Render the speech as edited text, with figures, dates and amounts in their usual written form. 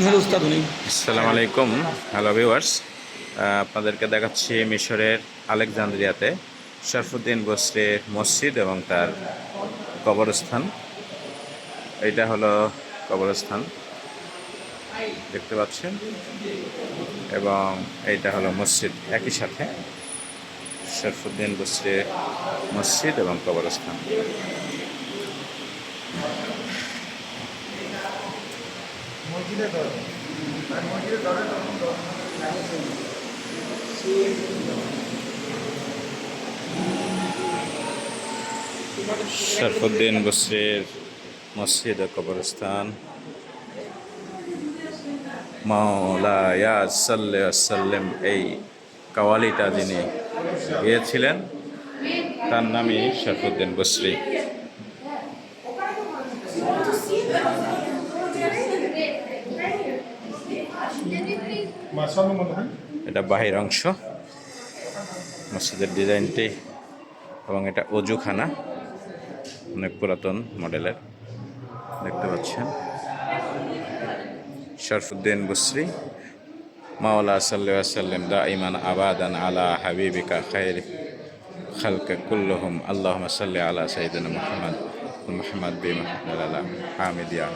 Hello উস্তাদ উনি। আসসালামু আলাইকুম। হ্যালো ভিউয়ার্স, আপনাদেরকে দেখাচ্ছি মিশরের আলেকজান্দ্রিয়াতে শরফুদ্দীন বসরির মসজিদ এবং তার কবরস্থান। এইটা হলো কবরস্থান, দেখতে পাচ্ছেন, এবং এইটা হলো মসজিদ। একই সাথে শরফুদ্দীন বসরির মসজিদ এবং কবরস্থান। শরফুদ্দীন বসরির মসজিদ ও কবরস্থান। মাওলায়া সাল্লি ওয়া সাল্লিম, এই কাওয়ালিটা যিনি গিয়েছিলেন তার নামই শরফুদ্দীন বসরি। এটা বাহির অংশ মসজিদের ডিজাইনটি, এবং এটা অজুখানা, অনেক পুরাতন মডেলের, দেখতে পাচ্ছেন। শরফুদ্দীন বসরি, মাওলা সাল্লি ওয়া সাল্লিম দাইমান আবাদান আলা হাবিবিকা খায়র খালকা কুল্লুহুম আল্লাহুম্মা সাল্লি আলা সাইয়্যিদিনা মুহাম্মদ বিন আলা হামিদিয়া।